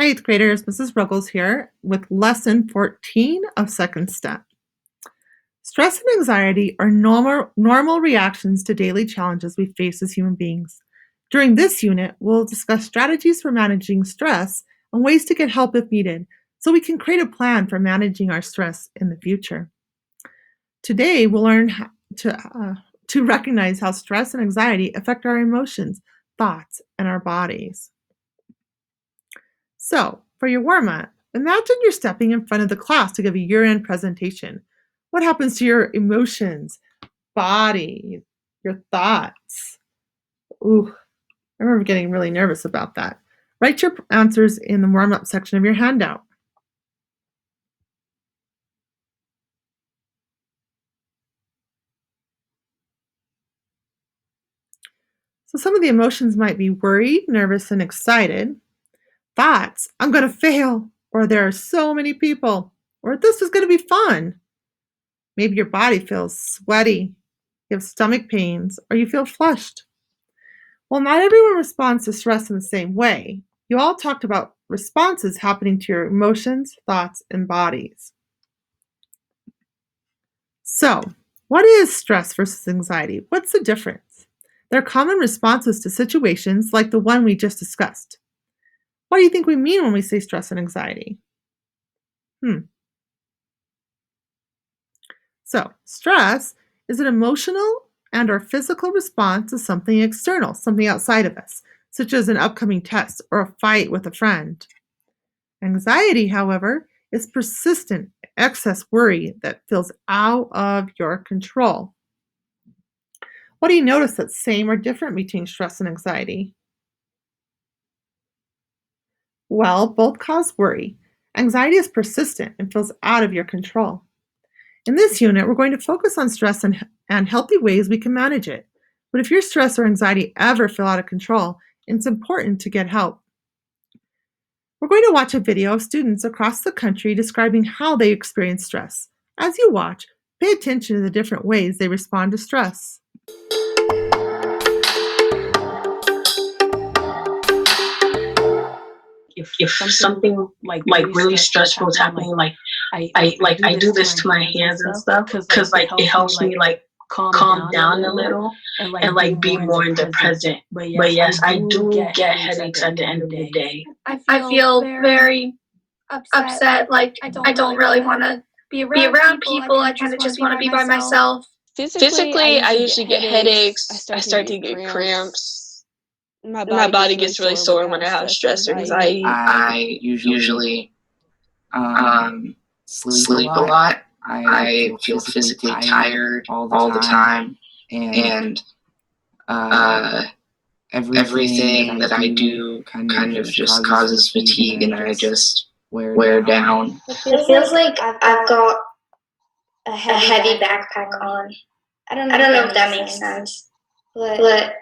Hi, 8th graders. Mrs. Ruggles here with lesson 14 of second step. Stress and anxiety are normal reactions to daily challenges we face as human beings. During this unit, we'll discuss strategies for managing stress and ways to get help if needed so we can create a plan for managing our stress in the future. Today, we'll learn how to recognize how stress and anxiety affect our emotions, thoughts, and our bodies. So, for your warm up, imagine you're stepping in front of the class to give a year end presentation. What happens to your emotions, body, your thoughts? Ooh, I remember getting really nervous about that. Write your answers in the warm up section of your handout. So, some of the emotions might be worried, nervous, and excited. Thoughts, I'm going to fail, or there are so many people, or this is going to be fun. Maybe your body feels sweaty, you have stomach pains, or you feel flushed. Well, not everyone responds to stress in the same way. You all talked about responses happening to your emotions, thoughts, and bodies. So, what is stress versus anxiety? What's the difference? They're common responses to situations like the one we just discussed. What do you think we mean when we say stress and anxiety? So, stress is an emotional and or physical response to something external, something outside of us, such as an upcoming test or a fight with a friend. Anxiety, however, is persistent, excess worry that feels out of your control. What do you notice that's same or different between stress and anxiety? Well, both cause worry. Anxiety is persistent and feels out of your control. In this unit, we're going to focus on stress and healthy ways we can manage it. But if your stress or anxiety ever feel out of control, it's important to get help. We're going to watch a video of students across the country describing how they experience stress. As you watch, pay attention to the different ways they respond to stress. If something like really stressful is happening, I do this to my hands and stuff because like it helps me like calm down a little and like be more in the present. But yes, I do get headaches at the end of the day. I feel very upset. Like I don't really want to be around people. I kind of just want to be by myself. Physically, I usually get headaches. I start to get cramps. My body gets really sore when I have stress or anxiety. I usually sleep a lot. I feel physically tired all the time, and everything that I do kind of just causes fatigue, and I just wear down. It feels like I've got a heavy backpack on. I don't know if that makes sense, but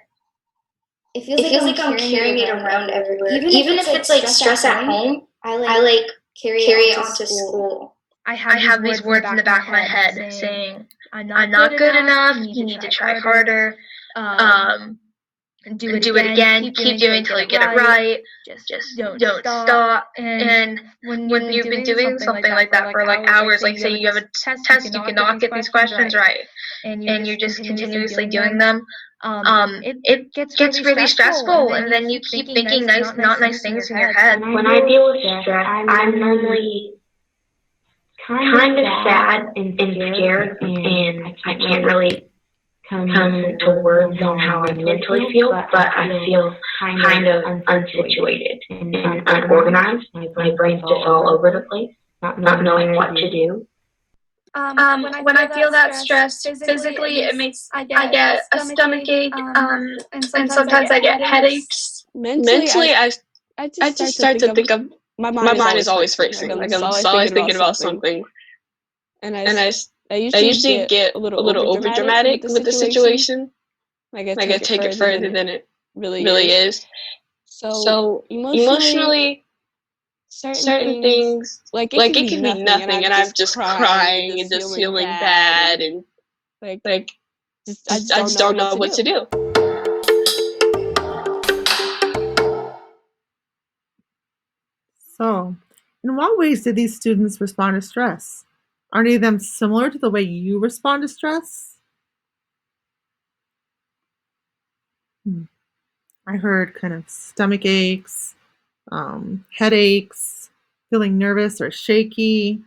it feels like I'm carrying it around everywhere. Even if it's like stress at home, I like carry it onto school. I have these words in the back of my head saying, I'm not good enough, you need to try harder, do it again, keep doing until you get it right, just don't stop. And when you've been doing something like that for like hours, like say you have a test, you cannot get these questions right, and you're just continuously doing them, it gets really stressful, and then you keep thinking not nice things in your head. When I deal with stress, I'm normally kind of sad and scared, and I can't really come to words on how I mentally feel, but I feel kind of unsituated and unorganized. My brain's just all over the place, not knowing what to do. When I feel that stress physically, I get a stomach ache, and sometimes I get headaches. Mentally, I just start to think of my mind is always racing. Like I'm just always thinking about something, and I usually get a little over dramatic with the situation. Like I take it further than it really is. So emotionally, certain things like it can be nothing, and I'm just crying and just feeling bad, and like I just don't know what to do. So, in what ways did these students respond to stress? Are any of them similar to the way you respond to stress? Hmm. I heard kind of stomach aches, headaches, feeling nervous or shaky.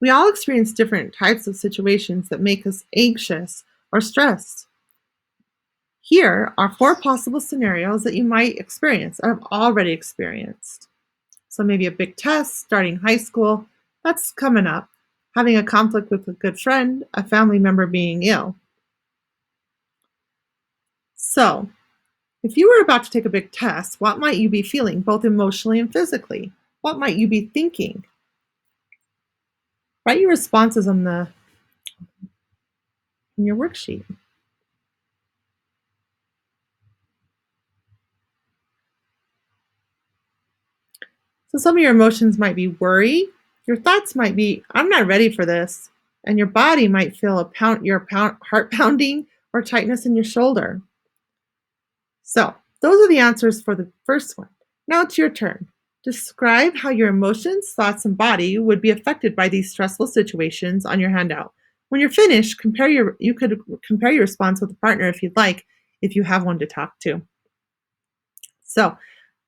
We all experience different types of situations that make us anxious or stressed. Here are four possible scenarios that you might experience or have already experienced. So, maybe a big test, starting high school, that's coming up. Having a conflict with a good friend, a family member being ill. So, if you were about to take a big test, what might you be feeling, both emotionally and physically? What might you be thinking? Write your responses in your worksheet. So some of your emotions might be worry. Your thoughts might be, I'm not ready for this. And your body might feel your heart pounding or tightness in your shoulder. So those are the answers for the first one. Now it's your turn. Describe how your emotions, thoughts, and body would be affected by these stressful situations on your handout. When you're finished, you could compare your response with a partner if you'd like, if you have one to talk to. So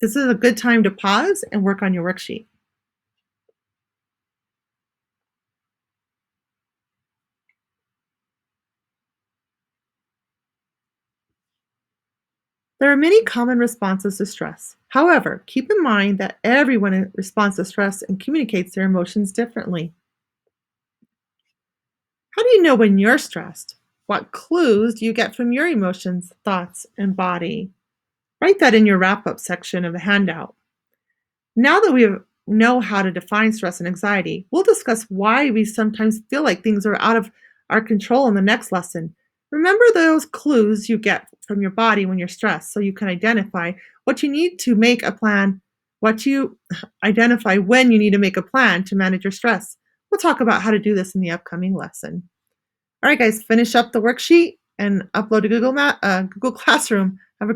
this is a good time to pause and work on your worksheet. There are many common responses to stress. However, keep in mind that everyone responds to stress and communicates their emotions differently. How do you know when you're stressed? What clues do you get from your emotions, thoughts, and body? Write that in your wrap up section of the handout. Now that we know how to define stress and anxiety, we'll discuss why we sometimes feel like things are out of our control in the next lesson. Remember those clues you get from your body when you're stressed so you can identify what you need to make a plan, what you identify when you need to make a plan to manage your stress. We'll talk about how to do this in the upcoming lesson. All right, guys, finish up the worksheet and upload to Google Classroom. Have a